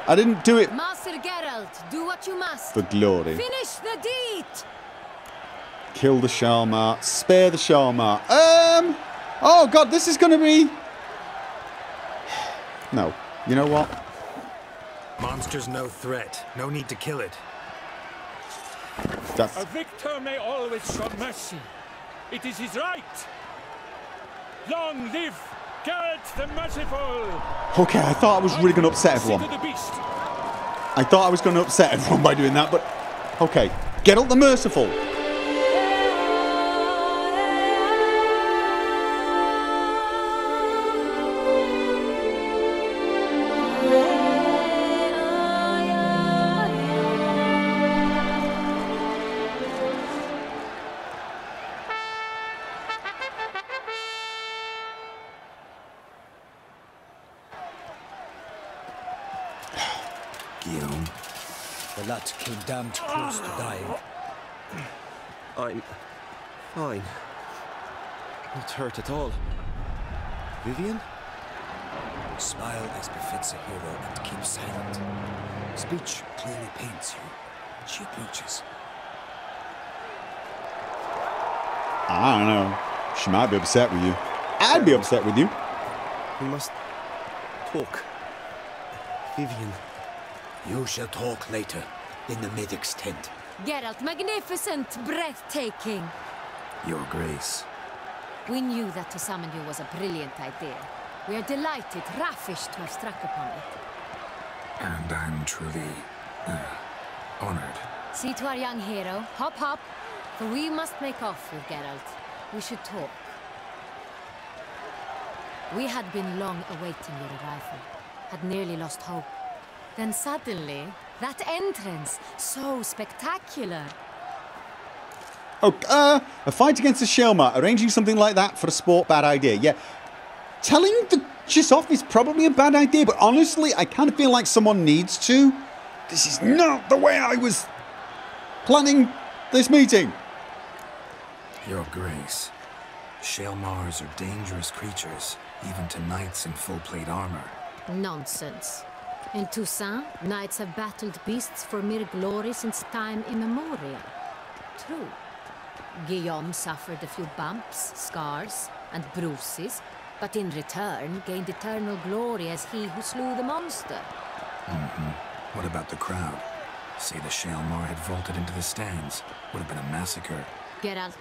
I didn't do it Master Geralt, do what you must. for glory. Finish the deed. Kill the Shalmar. Spare the Shalmar. Oh, God, this is going to be... No. You know what? Monster's no threat. No need to kill it. That's... A victor may always show mercy. It is his right. Long live Geralt the Merciful! Okay, I thought I was really going to upset everyone. I thought I was going to upset everyone by doing that, but... Okay. Geralt the Merciful. Guillaume, the lad came damned close to dying. I'm fine. Not hurt at all. Vivian? Smile as befits a hero and keep silent. Speech clearly paints you. She approaches. I don't know. She might be upset with you. I'd be upset with you. We must talk. Vivian. You shall talk later, in the medic's tent. Geralt, magnificent, breathtaking. Your Grace. We knew that to summon you was a brilliant idea. We are delighted, ravished to have struck upon it. And I'm truly honored. See to our young hero. Hop, hop. For we must make off with Geralt. We should talk. We had been long awaiting your arrival. Had nearly lost hope. Then suddenly, that entrance, so spectacular. Oh, a fight against the Shalmar. Arranging something like that for a sport, bad idea. Yeah. Telling the Chiss off is probably a bad idea, but honestly, I kind of feel like someone needs to. This is not the way I was planning this meeting. Your Grace. Shalmars are dangerous creatures, even to knights in full plate armor. Nonsense. In Toussaint, knights have battled beasts for mere glory since time immemorial. True. Guillaume suffered a few bumps, scars, and bruises, but in return gained eternal glory as he who slew the monster. What about the crowd? Say the Shalmar had vaulted into the stands. Would have been a massacre. Geralt,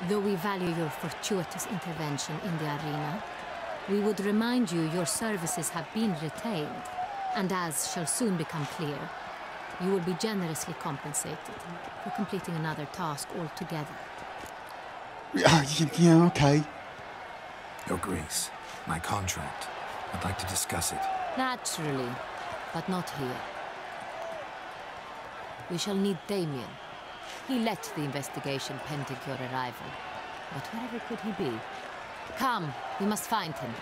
though we value your fortuitous intervention in the arena, we would remind you your services have been retained. And as shall soon become clear, you will be generously compensated for completing another task altogether. Yeah, okay. Your Grace, my contract. I'd like to discuss it. Naturally, but not here. We shall need Damien. He led the investigation pending your arrival. But wherever could he be? Come, we must find him.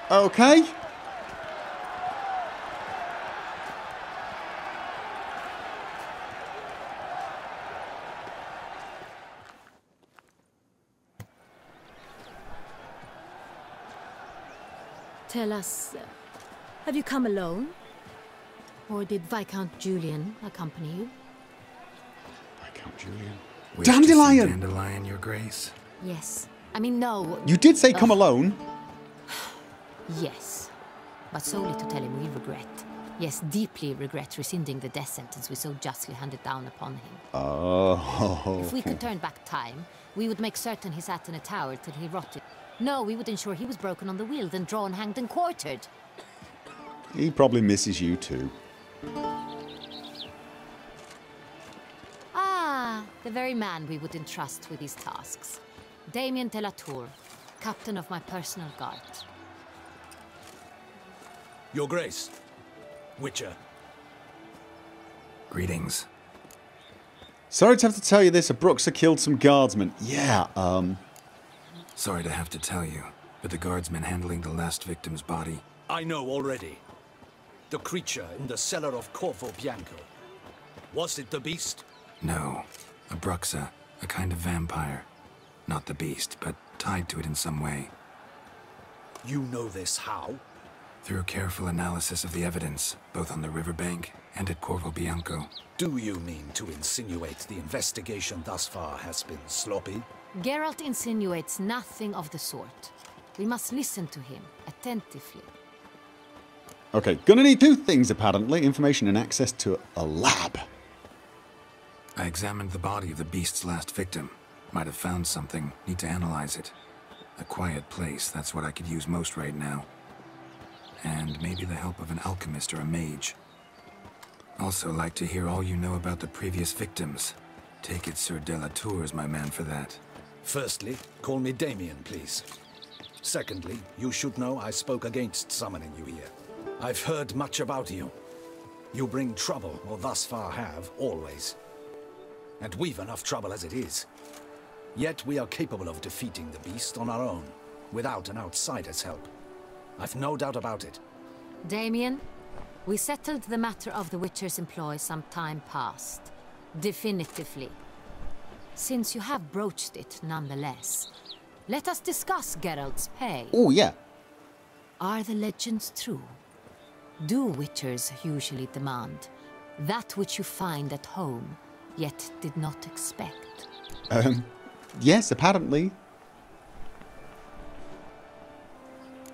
Okay. Tell us, have you come alone? Or did Viscount Julian accompany you? Viscount Julian. Wish to see Dandelion! Dandelion, Your Grace. Yes. I mean, no. You did say come alone. Yes. But solely to tell him we regret. Yes, deeply regret rescinding the death sentence we so justly handed down upon him. Oh. If we could turn back time, we would make certain he sat in a tower till he rotted. No, we would ensure he was broken on the wheel, then drawn, hanged, and quartered. He probably misses you too. Ah, the very man we would entrust with these tasks. Damien de la Tour, captain of my personal guard. Your Grace. Witcher. Greetings. Sorry to have to tell you this, Bruxa killed some guardsmen. Yeah, Sorry to have to tell you, but the guardsmen handling the last victim's body... I know already. The creature in the cellar of CORVO, BIANCO. Was it the beast? No. A Bruxa, a kind of vampire. Not the beast, but tied to it in some way. You know this how? Through careful analysis of the evidence, both on the riverbank and at Corvo Bianco. Do you mean to insinuate the investigation thus far has been sloppy? Geralt insinuates nothing of the sort. We must listen to him attentively. Okay, gonna need two things apparently. Information and access to a lab. I examined the body of the beast's last victim. Might have found something. Need to analyze it. A quiet place, that's what I could use most right now. And maybe the help of an alchemist or a mage. Also like to hear all you know about the previous victims. Take it Sir Delatour is my man for that. Firstly, call me Damien, please. Secondly, you should know I spoke against summoning you here. I've heard much about you. You bring trouble, or thus far have, always. And we've enough trouble as it is. Yet we are capable of defeating the beast on our own, without an outsider's help. I've no doubt about it. Damien, we settled the matter of the Witcher's employ some time past. Definitively. Since you have broached it nonetheless, let us discuss Geralt's pay. Oh, yeah. Are the legends true? Do Witchers usually demand that which you find at home, yet did not expect? Yes, apparently.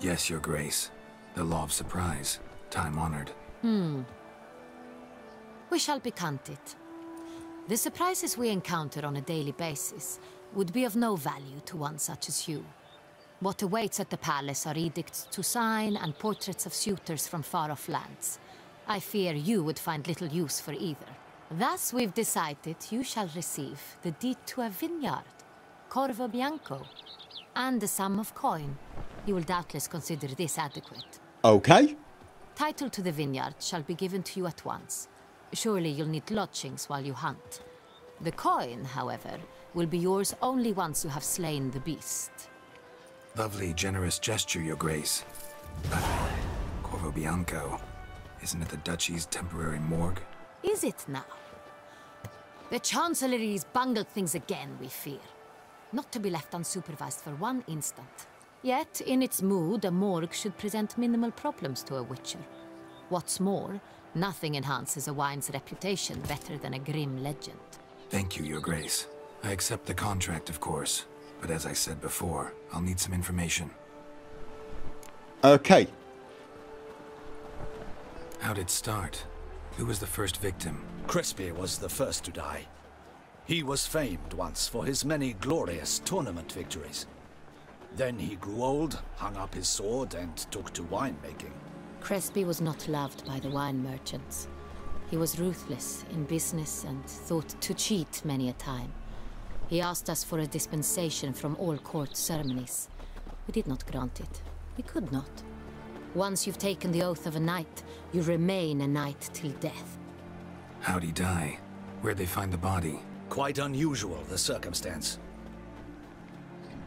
Yes, Your Grace. The law of surprise. Time-honored. We shall be content. The surprises we encounter on a daily basis would be of no value to one such as you. What awaits at the palace are edicts to sign and portraits of suitors from far-off lands. I fear you would find little use for either. Thus we've decided you shall receive the deed to a vineyard, CORVO Bianco, and the sum of coin. You will doubtless consider this adequate. Okay. Title to the vineyard shall be given to you at once. Surely you'll need lodgings while you hunt. The coin, however, will be yours only once you have slain the beast. Lovely, generous gesture, Your Grace. But Corvo Bianco, isn't it the Duchy's temporary morgue? Is it now? The Chancellery's bungled things again, we fear. Not to be left unsupervised for one instant. Yet, in its mood, a morgue should present minimal problems to a Witcher. What's more, nothing enhances a wine's reputation better than a grim legend. Thank you, Your Grace. I accept the contract, of course. But as I said before, I'll need some information. Okay. How'd it start? Who was the first victim? Crespi was the first to die. He was famed once for his many glorious tournament victories. Then he grew old, hung up his sword, and took to winemaking. Crespi was not loved by the wine merchants. He was ruthless in business and thought to cheat many a time. He asked us for a dispensation from all court ceremonies. We did not grant it. We could not. Once you've taken the oath of a knight, you remain a knight till death. How'd he die? Where'd they find the body? Quite unusual, the circumstance.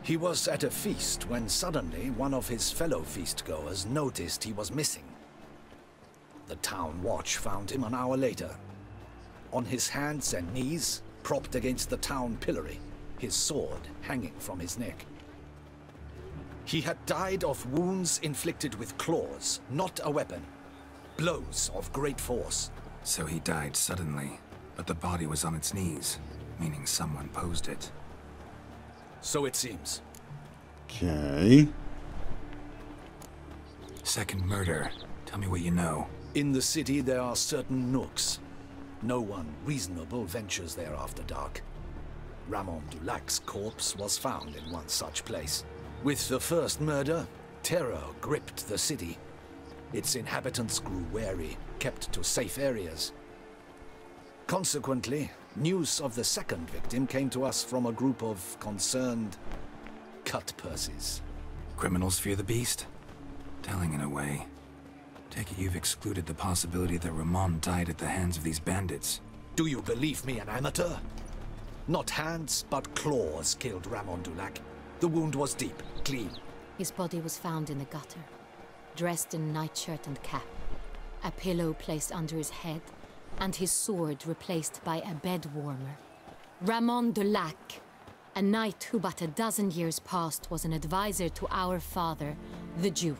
He was at a feast when suddenly one of his fellow feastgoers noticed he was missing. The town watch found him an hour later. On his hands and knees, propped against the town pillory, his sword hanging from his neck. He had died of wounds inflicted with claws, not a weapon. Blows of great force. So he died suddenly, but the body was on its knees, meaning someone posed it. So it seems. Okay. Second murder. Tell me what you know. In the city there are certain nooks. No one reasonable ventures there after dark. Ramon Dulac's corpse was found in one such place. With the first murder, terror gripped the city. Its inhabitants grew wary, kept to safe areas. Consequently, news of the second victim came to us from a group of concerned cut-purses. Criminals fear the beast? Telling in a way. Take it you've excluded the possibility that Ramon died at the hands of these bandits. Do you believe me an amateur? Not hands, but claws killed Ramon Dulac. The wound was deep, clean. His body was found in the gutter, dressed in nightshirt and cap, a pillow placed under his head, and his sword replaced by a bed warmer. Ramon Dulac, a knight who but a dozen years past was an advisor to our father, the Duke.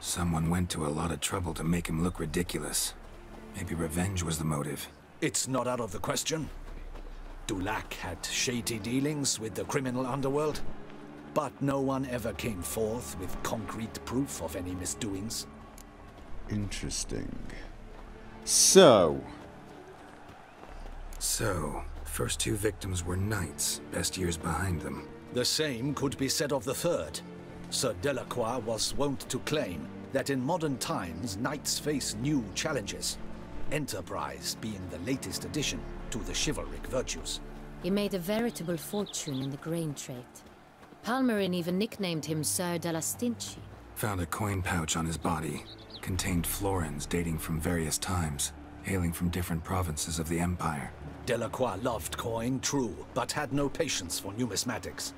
Someone went to a lot of trouble to make him look ridiculous. Maybe revenge was the motive. It's not out of the question. Dulac had shady dealings with the criminal underworld, but no one ever came forth with concrete proof of any misdoings. Interesting. So, first two victims were knights, best years behind them. The same could be said of the third. Sir Delacroix was wont to claim that in modern times knights face new challenges, enterprise being the latest addition to the chivalric virtues. He made a veritable fortune in the grain trade. Palmerin even nicknamed him Sir de la Stinchi. Found a coin pouch on his body. Contained florins dating from various times, hailing from different provinces of the Empire. Delacroix loved coin, true, but had no patience for numismatics.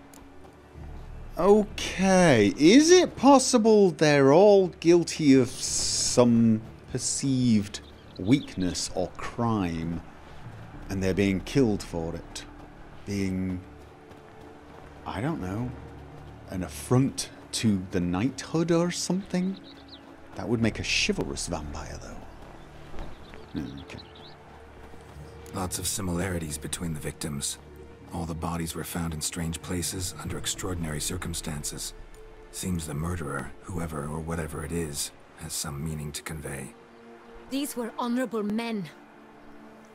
okay. Is it possible they're all guilty of some perceived weakness or crime, and they're being killed for it? Being, I don't know, an affront to the knighthood or something? That would make a chivalrous vampire, though. Okay. Lots of similarities between the victims. All the bodies were found in strange places under extraordinary circumstances. Seems the murderer, whoever or whatever it is, has some meaning to convey. These were honorable men.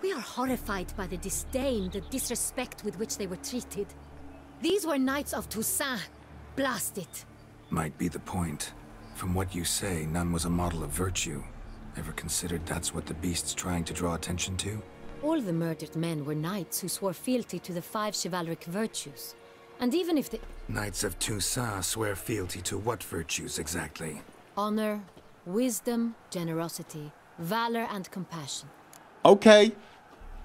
We are horrified by the disdain, the disrespect with which they were treated. These were knights of Toussaint. Blast it. Might be the point. From what you say, none was a model of virtue. Ever considered that's what the beast's trying to draw attention to? All the murdered men were knights who swore fealty to the 5 chivalric virtues. And even if the Knights of Toussaint swear fealty to what virtues exactly? honor, wisdom, generosity, valor, and compassion. Okay.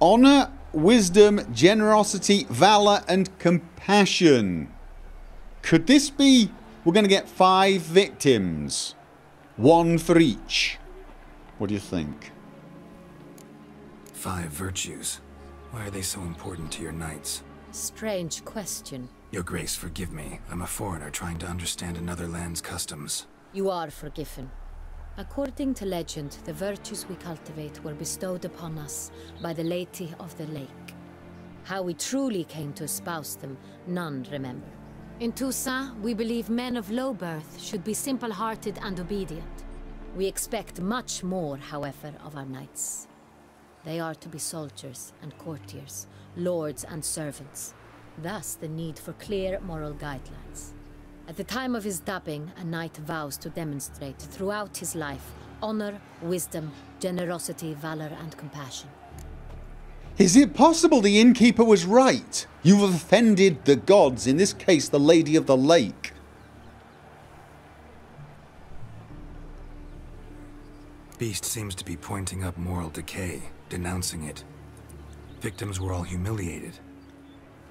Honor, wisdom, generosity, valor, and compassion. Could this be... We're going to get 5 victims. 1 for each. What do you think? 5 virtues. Why are they so important to your knights? Strange question. Your Grace, forgive me. I'm a foreigner trying to understand another land's customs. You are forgiven. According to legend, the virtues we cultivate were bestowed upon us by the Lady of the Lake. How we truly came to espouse them, none remember. In Toussaint, we believe men of low birth should be simple-hearted and obedient. We expect much more, however, of our knights. They are to be soldiers and courtiers, lords and servants. Thus, the need for clear moral guidelines. At the time of his dubbing, a knight vows to demonstrate throughout his life honor, wisdom, generosity, valor, and compassion. Is it possible the innkeeper was right? You've offended the gods, in this case the Lady of the Lake. Beast seems to be pointing up moral decay, denouncing it. Victims were all humiliated.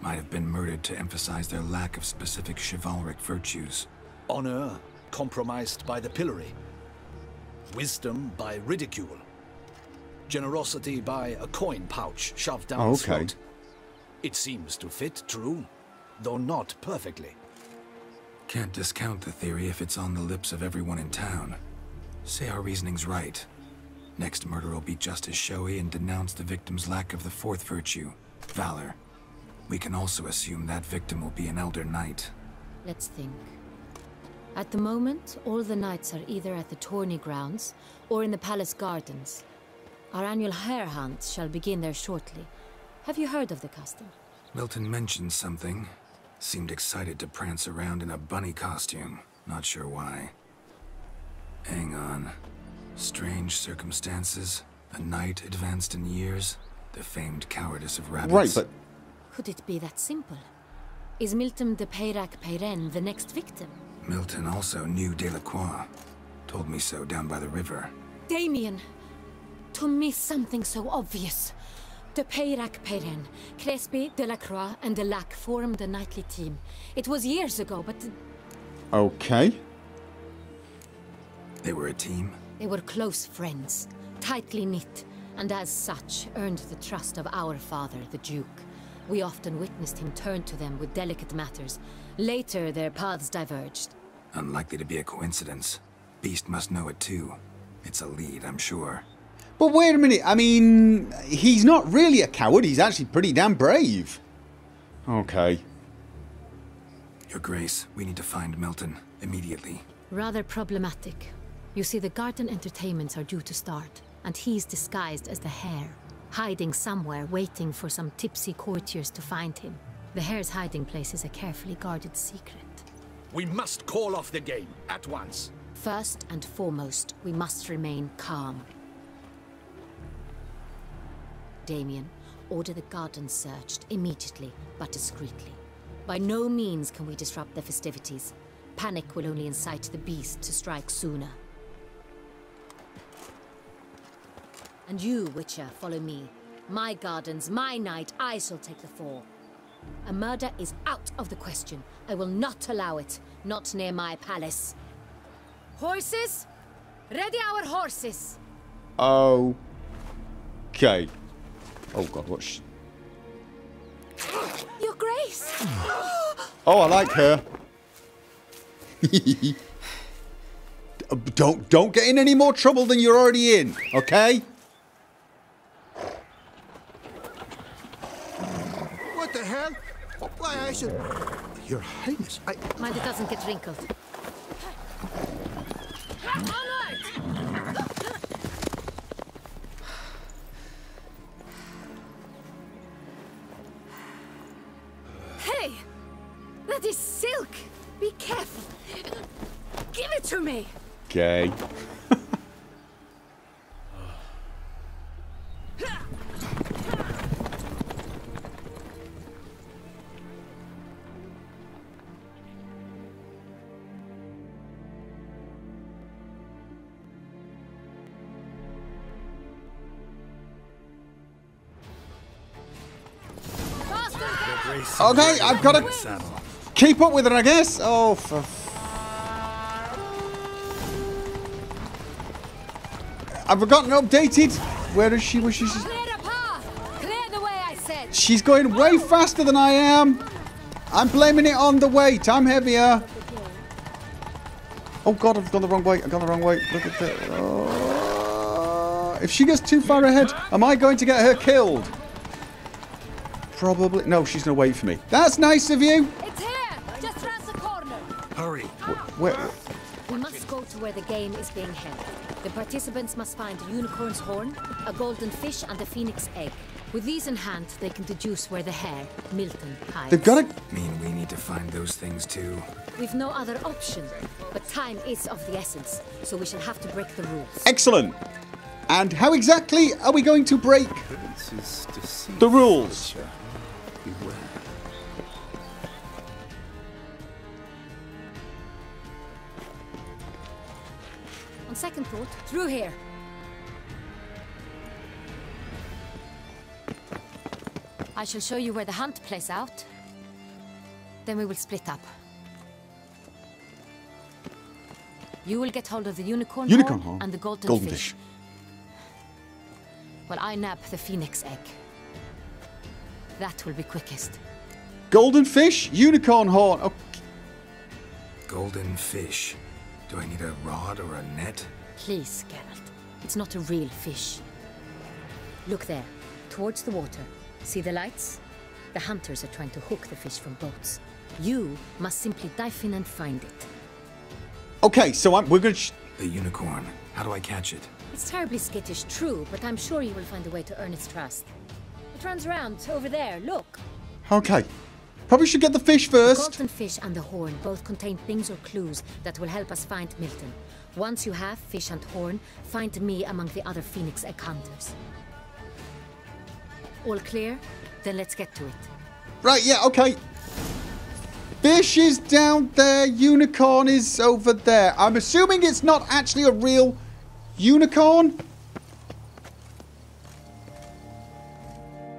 Might have been murdered to emphasize their lack of specific chivalric virtues. Honor compromised by the pillory. Wisdom by ridicule. Generosity by a coin pouch shoved down the throat. It seems to fit, true, though not perfectly. Can't discount the theory if it's on the lips of everyone in town. Say our reasoning's right. Next murder will be just as showy and denounce the victim's lack of the 4th virtue, valor. We can also assume that victim will be an elder knight. Let's think. At the moment, all the knights are either at the tourney grounds or in the palace gardens. Our annual hare hunt shall begin there shortly. Have you heard of the custom? Milton mentioned something. Seemed excited to prance around in a bunny costume. Not sure why. Hang on. Strange circumstances. A knight advanced in years. The famed cowardice of rabbits. Right, but... Could it be that simple? Is Milton de Peyrac-Peyren the next victim? Milton also knew Delacroix. Told me so down by the river. Damien! To miss something so obvious. De Peyrac-Peyren, Crespi, Delacroix, and Delac formed a knightly team. It was years ago, but... Okay. They were a team? They were close friends, tightly knit, and as such earned the trust of our father, the Duke. We often witnessed him turn to them with delicate matters. Later, their paths diverged. Unlikely to be a coincidence. Beast must know it too. It's a lead, I'm sure. But wait a minute, I mean, he's not really a coward, he's actually pretty damn brave. Okay. Your Grace, we need to find Milton immediately. Rather problematic. You see, the garden entertainments are due to start, and he's disguised as the hare, hiding somewhere, waiting for some tipsy courtiers to find him. The hare's hiding place is a carefully guarded secret. We must call off the game at once. First and foremost, we must remain calm. Damien, order the garden searched immediately, but discreetly. By no means can we disrupt the festivities. Panic will only incite the beast to strike sooner. And you, Witcher, follow me. My gardens, my night, I shall take the fall. A murder is out of the question. I will not allow it. Not near my palace. Horses? Ready our horses! Okay. Oh god, what's... Your Grace! Oh, I like her. Don't get in any more trouble than you're already in, okay? What the hell? Why, I should... Your Highness, Mind it doesn't get wrinkled. Hey! That is silk! Be careful! Give it to me! Okay. Okay, I've got to keep up with it, I guess. Oh, for... I've forgotten updated. Where is she? Where she's... Clear the path! Clear the way, I said! She's going way faster than I am. I'm blaming it on the weight. I'm heavier. Oh god, I've gone the wrong way. I've gone the wrong way. Look at that. Oh. If she gets too far ahead, am I going to get her killed? Probably. No, she's going to wait for me. That's nice of you. It's here! Just round the corner! Hurry! Where? We must go to where the game is being held. The participants must find a unicorn's horn, a golden fish, and a phoenix egg. With these in hand, they can deduce where the hare, Milton, hides. They've got to... Mean we need to find those things too? We've no other option. But time is of the essence, so we shall have to break the rules. Excellent. And how exactly are we going to break the rules? Beware. On second thought, through here. I shall show you where the hunt plays out. Then we will split up. You will get hold of the unicorn horn and the golden fish. While I nab the phoenix egg. That will be quickest. Golden fish, unicorn horn. Oh. Golden fish. Do I need a rod or a net? Please, Geralt. It's not a real fish. Look there, towards the water. See the lights? The hunters are trying to hook the fish from boats. You must simply dive in and find it. Okay, so we're going to... The unicorn. How do I catch it? It's terribly skittish, true, but I'm sure you will find a way to earn its trust. It runs around over there, look. Okay. Probably should get the fish The first. golden fish and the horn both contain things or clues that will help us find Milton. Once you have fish and horn, find me among the other phoenix egg hunters. All clear? Then let's get to it. Right, yeah, okay. Fish is down there, unicorn is over there. I'm assuming it's not actually a real unicorn.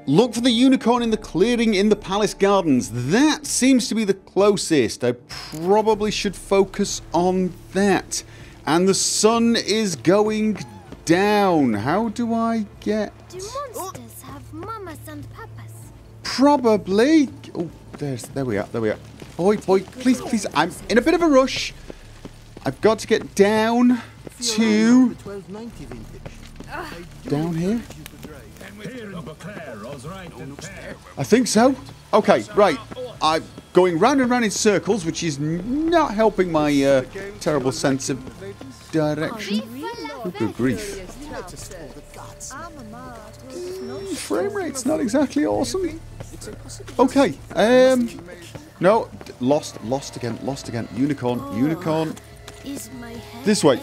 Look for the unicorn in the clearing in the palace gardens. That seems to be the closest. I probably should focus on that. And the sun is going down. How do I get... Do monsters have mamas and papas? Probably. Oh, there we are. Boy, please, I'm in a bit of a rush. I've got to get down to... The 1290 vintage. Down here? Here in Beauclair, all's right and fair. I think so. Okay, right. I'm going round and round in circles, which is not helping my terrible sense of direction. Oh, good grief. Frame rate's not exactly awesome. Okay. No, lost again. Unicorn. This way.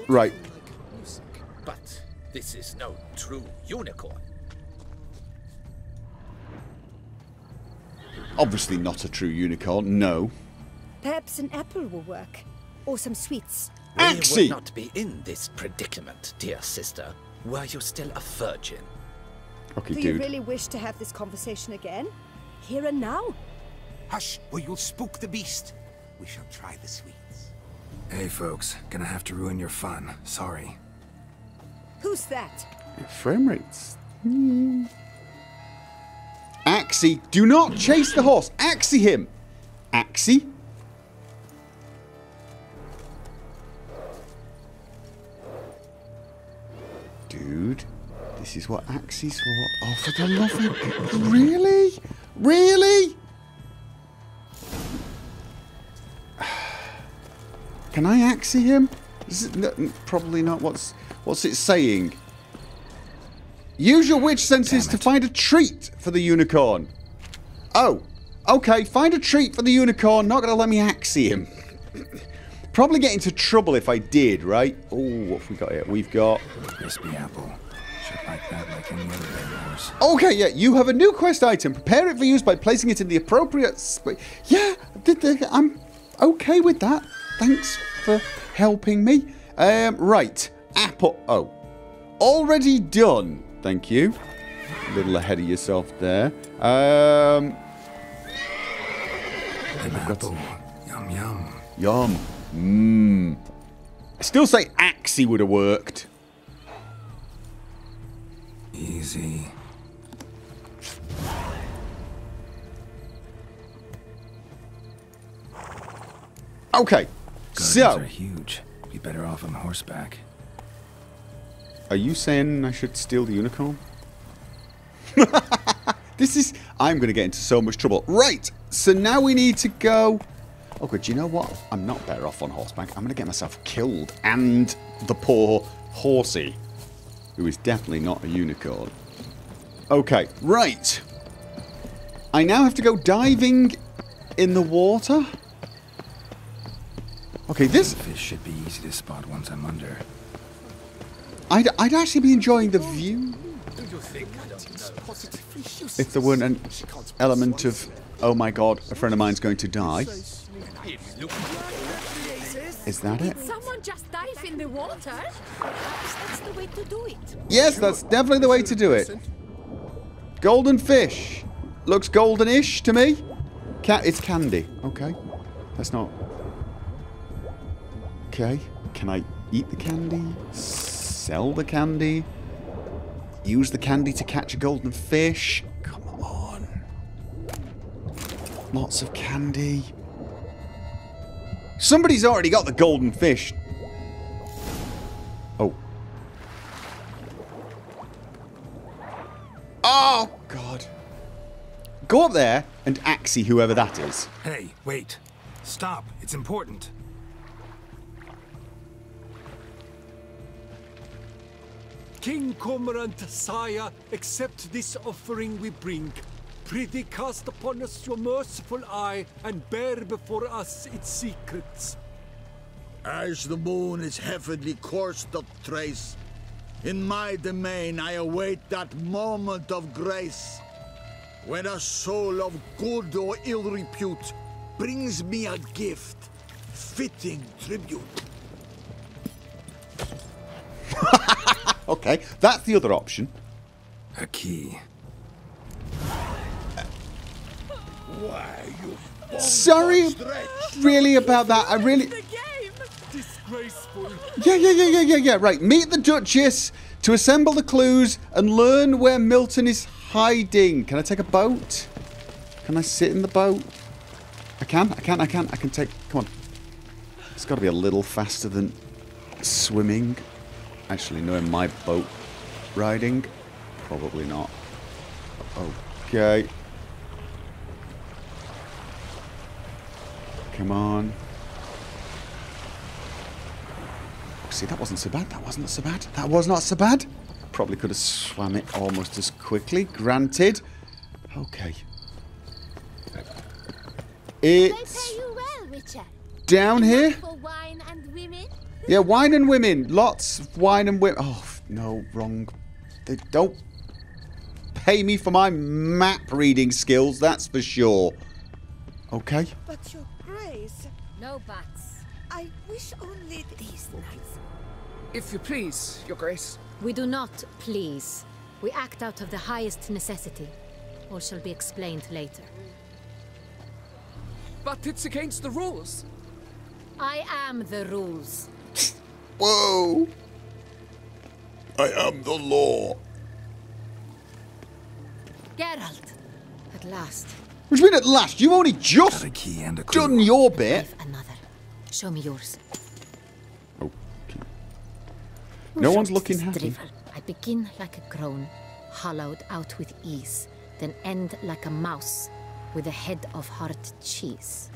Right. But this is no true unicorn. Obviously not a true unicorn, no. Perhaps an apple will work. Or some sweets. We Axie! would not be in this predicament, dear sister, were you still a virgin. Okay, Do you dude. really wish to have this conversation again? Here and now? Hush, or you'll spook the beast. We shall try the sweets. Hey, folks. Gonna have to ruin your fun. Sorry. Who's that? Frame rates. Axie, do not chase the horse. Axie him. Axie. Dude, this is what Axie's for. Oh, for the love of... Really? Really? Can I Axie him? This is probably not what's it saying. Use your witch senses to find a treat for the unicorn. Oh, okay. Find a treat for the unicorn. Not gonna let me Axie him. Probably get into trouble if I did, right? Oh, what have we got here? We've got... Crispy apple. Should like that like any other red horse. Okay, yeah. You have a new quest item. Prepare it for use by placing it in the appropriate space. Yeah, I'm okay with that. Thanks for helping me. Right. Apple. Oh. Already done. Thank you. A little ahead of yourself there. An apple. Yum, yum. Yum. Mmm. I still say Axie would have worked. Easy. Okay. Gardens So. are huge. Be better off on horseback. Are you saying I should steal the unicorn? This is... I'm going to get into so much trouble. Right. So now we need to go... Oh, good. You know what? I'm not better off on horseback. I'm going to get myself killed. And the poor horsey. Who is definitely not a unicorn. Okay. Right. I now have to go diving in the water. Okay, this... Fish should be easy to spot once I'm under. I'd actually be enjoying the view. If there weren't an element of, oh my god, a friend of mine's going to die. Is that it? Did someone just dive in the water? Perhaps that's the way to do it. Yes, that's definitely the way to do it. Golden fish. Looks golden-ish to me. It's candy. Okay. That's not... Okay. Can I eat the candy? Sell the candy? Use the candy to catch a golden fish? Come on. Lots of candy. Somebody's already got the golden fish. Oh. Oh, God. Go up there and Axie whoever that is. Hey, wait. Stop. It's important. King Cormorant, sire, accept this offering we bring. Prithee cast upon us your merciful eye, and bear before us its secrets. As the moon its heavenly course doth trace, in my domain I await that moment of grace, when a soul of good or ill repute brings me a gift, fitting tribute. Okay, that's the other option. A key. Why, you Sorry, really about that. I really... Disgraceful. Yeah. Right, meet the Duchess to assemble the clues and learn where Milton is hiding. Can I take a boat? Can I sit in the boat? I can take... Come on. It's got to be a little faster than swimming. Actually, knowing my boat riding, probably not. Okay. Come on. See, that wasn't so bad. That wasn't so bad. That was not so bad. Probably could have swam it almost as quickly. Granted. Okay. It's down here. For wine and women? Yeah, wine and women. Lots of wine and women. Oh, no, wrong. They don't pay me for my map reading skills, that's for sure. Okay. But your grace... No buts. I wish only these nights. If you please, your grace. We do not please. We act out of the highest necessity. All shall be explained later. But it's against the rules. I am the rules. Whoa. I am the law. Geralt. At last. What do you mean at last? You've only just Got a key and a clue. done your bit. I've another. Show me yours. Okay. No one's looking happy. Drivel. I begin like a groan, hollowed out with ease, then end like a mouse with a head of hard cheese.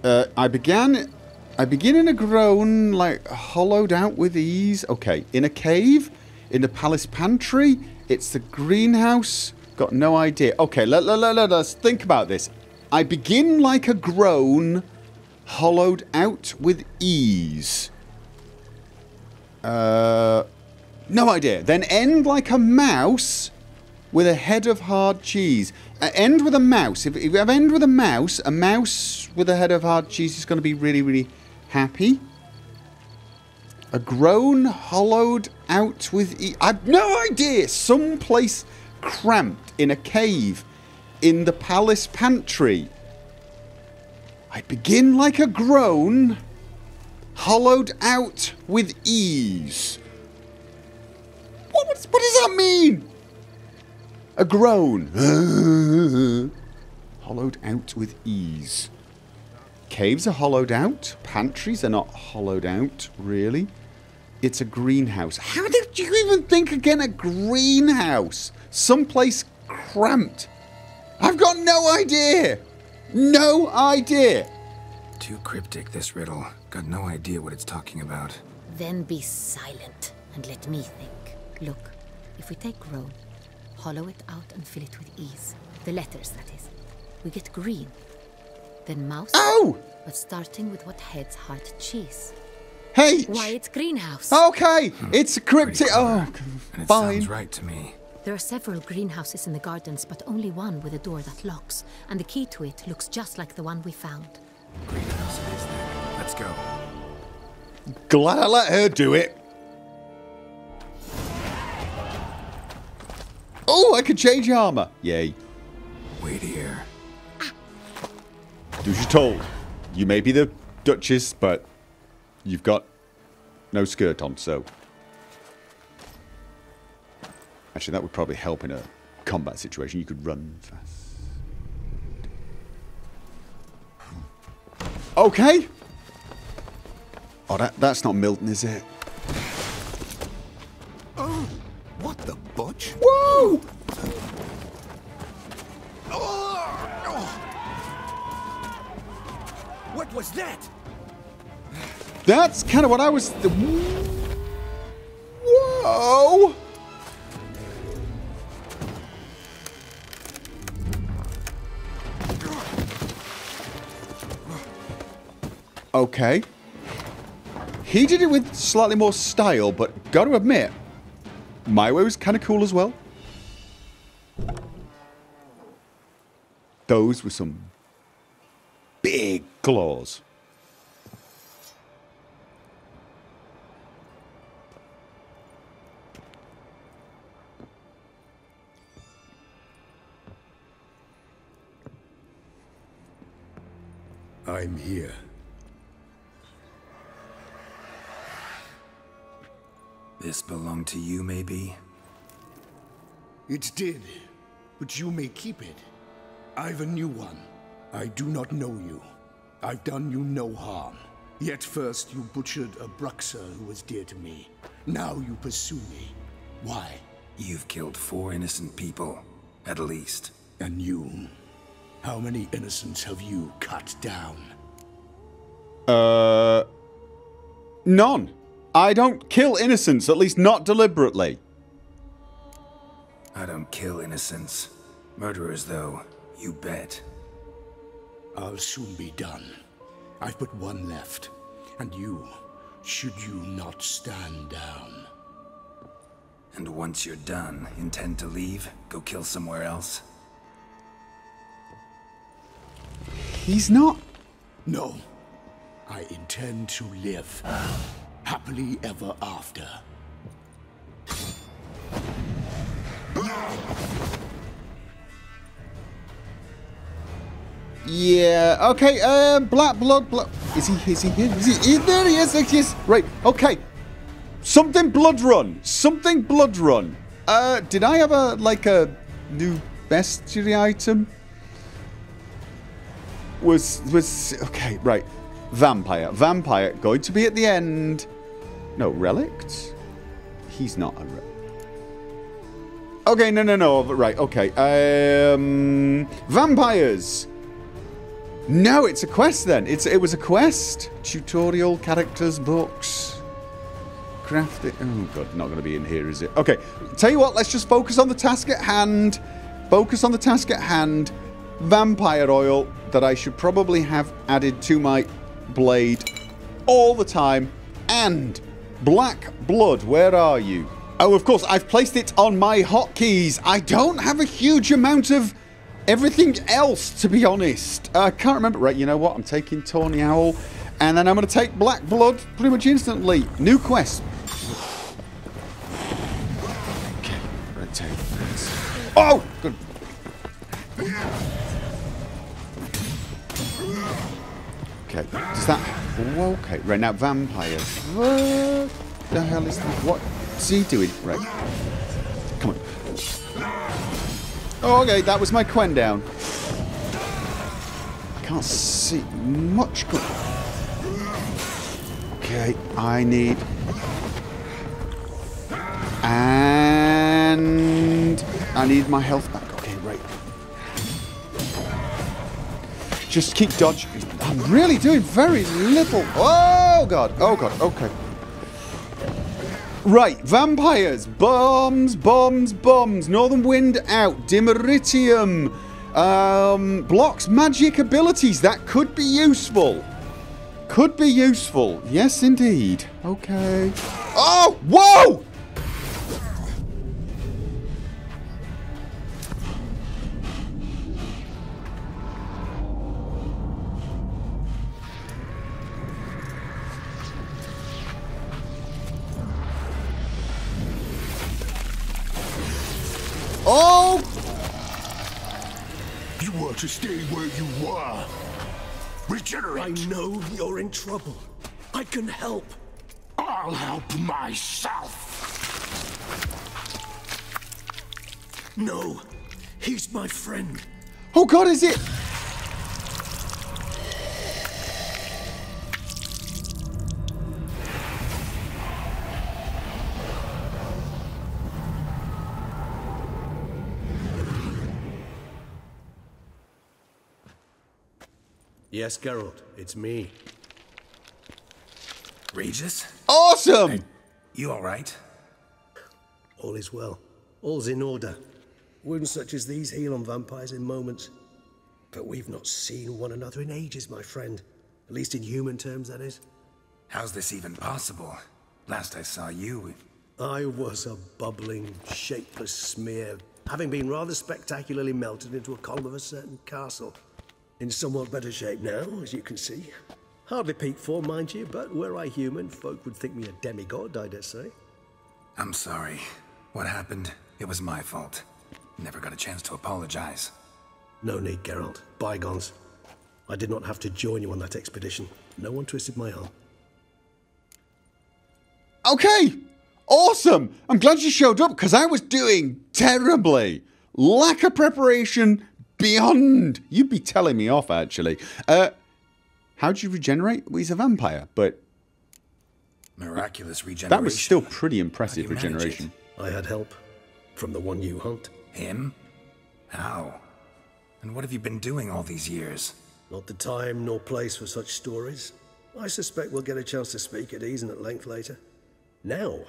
I begin in a groan, like hollowed out with ease. Okay, in a cave, in the palace pantry, it's the greenhouse. Got no idea. Okay, let's think about this. I begin like a groan, hollowed out with ease. No idea. Then end like a mouse with a head of hard cheese. End with a mouse. If I end with a mouse with a head of hard cheese is going to be really, really happy. A groan hollowed out with ease. I've no idea. Someplace cramped in a cave in the palace pantry. I begin like a groan, hollowed out with ease. What does that mean? A groan. Hollowed out with ease. Caves are hollowed out. Pantries are not hollowed out, really. It's a greenhouse. How did you even think again a greenhouse? Someplace cramped. I've got no idea. No idea. Too cryptic, this riddle. Got no idea what it's talking about. Then be silent and let me think. Look, if we take groan, hollow it out and fill it with ease. The letters, that is. We get green. Then mouse. Oh! But starting with what heads hard cheese. Hey! Why, it's greenhouse. Okay, it's a cryptic. Oh, And it fine. sounds right to me. There are several greenhouses in the gardens, but only one with a door that locks. And the key to it looks just like the one we found. Greenhouse it is then. Let's go. Glad I let her do it. Oh, I can change armor. Yay. Wait here. Do as you're told. You may be the Duchess, but you've got no skirt on, so... Actually, that would probably help in a combat situation. You could run fast. Okay. Oh, that's not Milton, is it? Oh, what the butch? Whoa! What was that? That's kind of what I was... Whoa! Okay. He did it with slightly more style, but got to admit, my way was kind of cool as well. Those were some big claws. I'm here. This belonged to you, maybe? It did, but you may keep it. I've a new one. I do not know you. I've done you no harm. Yet first you butchered a Bruxer who was dear to me. Now you pursue me. Why? You've killed 4 innocent people, at least. And you? How many innocents have you cut down? None. I don't kill innocents, at least not deliberately. I don't kill innocents. Murderers, though, you bet. I'll soon be done. I've but one left. And you, should you not stand down. And once you're done, intend to leave? Go kill somewhere else? He's not. No. I intend to live. Happily ever after. Yeah, okay, Black Blood, is he here? There he is, yes, right, okay. Something Blood Run, did I have a new bestiary item? Okay, right. Vampire, going to be at the end. No, relics? He's not a relic. Okay, no, right, okay. Vampires. No, it's a quest then. It was a quest. Tutorial, characters, books. Craft it. Oh god, not going to be in here, is it? Okay, tell you what, let's just focus on the task at hand. Vampire oil that I should probably have added to my blade all the time. And black blood, where are you? Oh, of course, I've placed it on my hotkeys. I don't have a huge amount of everything else, to be honest. I can't remember. Right, you know what? I'm taking Tawny Owl. And then I'm going to take Black Blood pretty much instantly. New quest. Okay, right, take this. Oh! Good. Okay, does that... Oh, okay, right, now vampires. What the hell is that? What's he doing? Right. Come on. Oh, okay, that was my Quen down. I can't see much good. Okay, I need... And... I need my health back. Okay, right. Just keep dodging. I'm really doing very little. Oh, God. Oh, God. Okay. Right, vampires, bombs. Northern Wind out, Dimeritium, blocks magic abilities. That could be useful. Yes, indeed. Okay. Oh, whoa! Oh! You were to stay where you were. Regenerate. I know you're in trouble. I can help. I'll help myself. No, he's my friend. Oh God, is it? Yes, Geralt, it's me. Regis? Awesome! Hey, you alright? All is well. All's in order. Wounds such as these heal on vampires in moments. But we've not seen one another in ages, my friend. At least in human terms, that is. How's this even possible? Last I saw you... I was a bubbling, shapeless smear, having been rather spectacularly melted into a column of a certain castle. In somewhat better shape now, as you can see. Hardly peak form, mind you, but were I human, folk would think me a demigod, I dare say. I'm sorry. What happened? It was my fault. Never got a chance to apologize. No need, Geralt. Bygones. I did not have to join you on that expedition. No one twisted my arm. Okay! Awesome! I'm glad you showed up, because I was doing terribly. Lack of preparation, beyond. You'd be telling me off, actually. How'd you regenerate? Well, he's a vampire, but... Miraculous regeneration. That was still pretty impressive regeneration. I had help from the one you hunt. Him? How? And what have you been doing all these years? Not the time nor place for such stories. I suspect we'll get a chance to speak at ease and at length later. Now,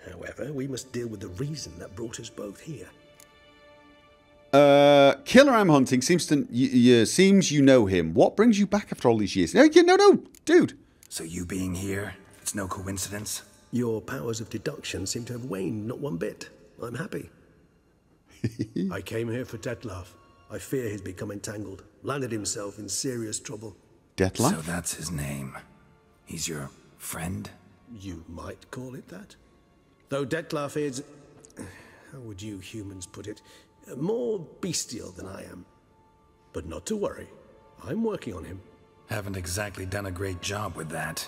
however, we must deal with the reason that brought us both here. Killer I'm hunting seems you know him. What brings you back after all these years? No, dude. So you being here, it's no coincidence? Your powers of deduction seem to have waned not one bit. I'm happy. I came here for Detlef. I fear he's become entangled. Landed himself in serious trouble. Detlef? So that's his name. He's your friend? You might call it that. Though Detlef is... how would you humans put it? More bestial than I am. But not to worry. I'm working on him. Haven't exactly done a great job with that.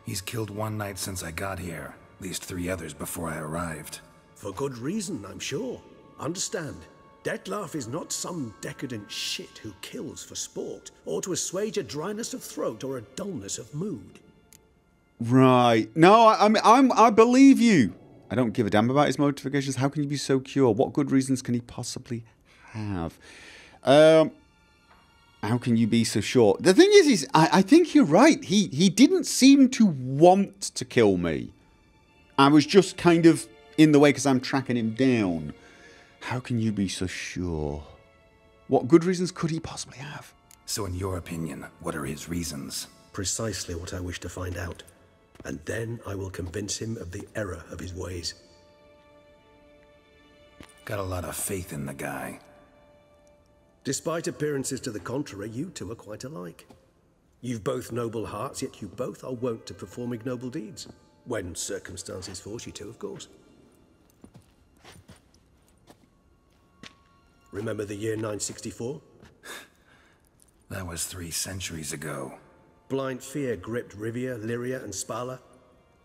He's killed one knight since I got here. At least 3 others before I arrived. For good reason, I'm sure. Understand, Detlef is not some decadent shit who kills for sport, or to assuage a dryness of throat or a dullness of mood. Right. No, I believe you. I don't give a damn about his motivations. How can you be so pure? What good reasons can he possibly have? How can you be so sure? The thing is I think you're right. He didn't seem to want to kill me. I was just kind of in the way because I'm tracking him down. How can you be so sure? What good reasons could he possibly have? So in your opinion, what are his reasons? Precisely what I wish to find out. And then I will convince him of the error of his ways. Got a lot of faith in the guy. Despite appearances to the contrary, you two are quite alike. You've both noble hearts, yet you both are wont to perform ignoble deeds. When circumstances force you to, of course. Remember the year 964? That was 3 centuries ago. Blind fear gripped Rivia, Lyria, and Spala.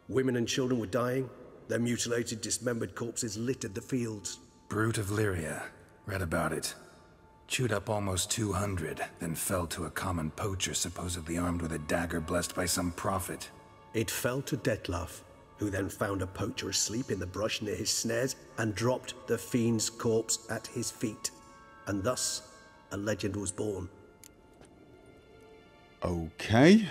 Women and children were dying. Their mutilated, dismembered corpses littered the fields. Brute of Lyria. Read about it. Chewed up almost 200, then fell to a common poacher supposedly armed with a dagger blessed by some prophet. It fell to Detlef, who then found a poacher asleep in the brush near his snares and dropped the fiend's corpse at his feet. And thus, a legend was born. Okay.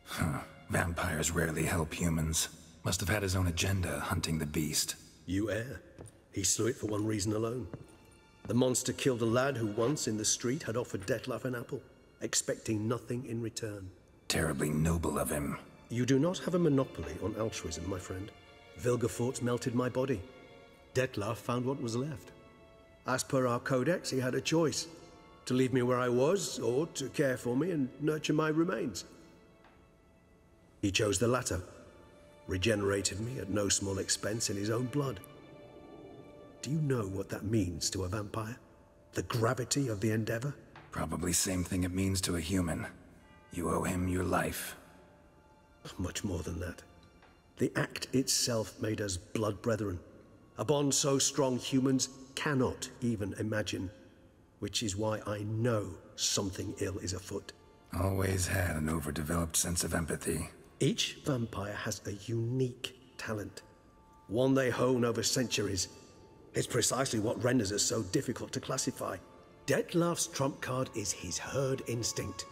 Huh. Vampires rarely help humans. Must have had his own agenda, hunting the beast. You err. He slew it for one reason alone. The monster killed a lad who once in the street had offered Detlef an apple, expecting nothing in return. Terribly noble of him. You do not have a monopoly on altruism, my friend. Vilgefortz melted my body. Detlef found what was left. As per our codex, he had a choice. To leave me where I was, or to care for me and nurture my remains. He chose the latter. Regenerated me at no small expense in his own blood. Do you know what that means to a vampire? The gravity of the endeavor? Probably same thing it means to a human. You owe him your life. Much more than that. The act itself made us blood brethren. A bond so strong humans cannot even imagine. Which is why I know something ill is afoot. Always had an overdeveloped sense of empathy. Each vampire has a unique talent. One they hone over centuries. It's precisely what renders us so difficult to classify. Detlef's trump card is his herd instinct.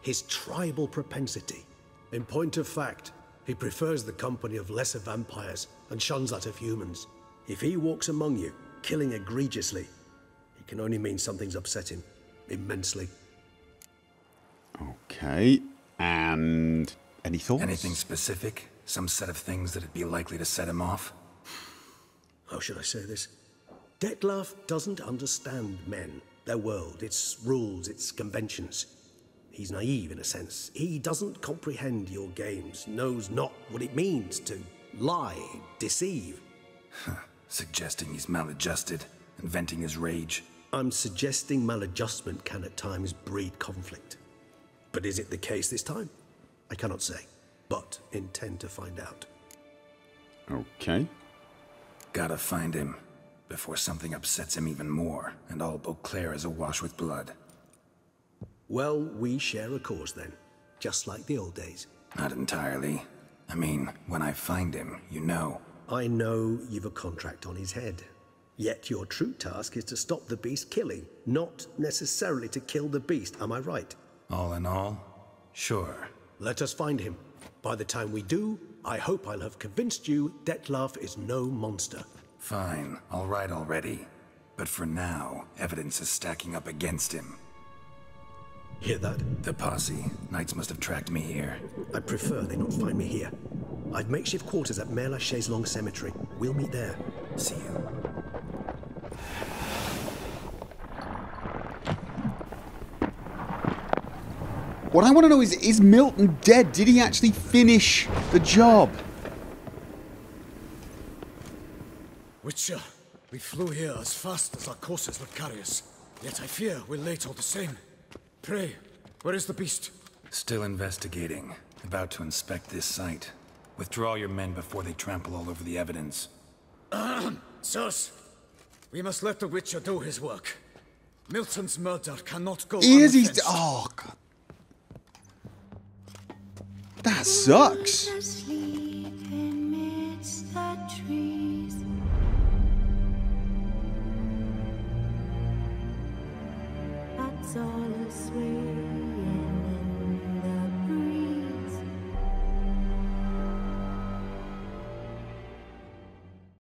His tribal propensity. In point of fact, he prefers the company of lesser vampires and shuns that of humans. If he walks among you, killing egregiously, it can only mean something's upset him. Immensely. Okay. And any thoughts? Anything specific? Some set of things that'd be likely to set him off? How should I say this? Detlef doesn't understand men, their world, its rules, its conventions. He's naive in a sense. He doesn't comprehend your games, knows not what it means to lie, deceive. Suggesting he's maladjusted and venting his rage. I'm suggesting maladjustment can at times breed conflict. But is it the case this time? I cannot say, but intend to find out. Okay. Gotta find him. before something upsets him even more, and all Beauclair is awash with blood. Well, we share a cause then, just like the old days. Not entirely. I mean, when I find him, you know. I know you've a contract on his head. Yet your true task is to stop the beast killing, not necessarily to kill the beast, am I right? All in all, sure. Let us find him. By the time we do, I hope I'll have convinced you Dettlaff is no monster. Fine, all right already. But for now, evidence is stacking up against him. Hear that? The posse. Knights must have tracked me here. I'd prefer they not find me here. I've makeshift quarters at Mère Lachaise Long Cemetery. We'll meet there. See you. What I want to know is Milton dead? Did he actually finish the job? Witcher, we flew here as fast as our courses would carry us. Yet I fear we're late all the same. Pray, where is the beast? Still investigating. About to inspect this site. Withdraw your men before they trample all over the evidence. Sirs, we must let the Witcher do his work. Milton's murder cannot go Is he? unavenged. Oh, God. That sucks. That's all I swear.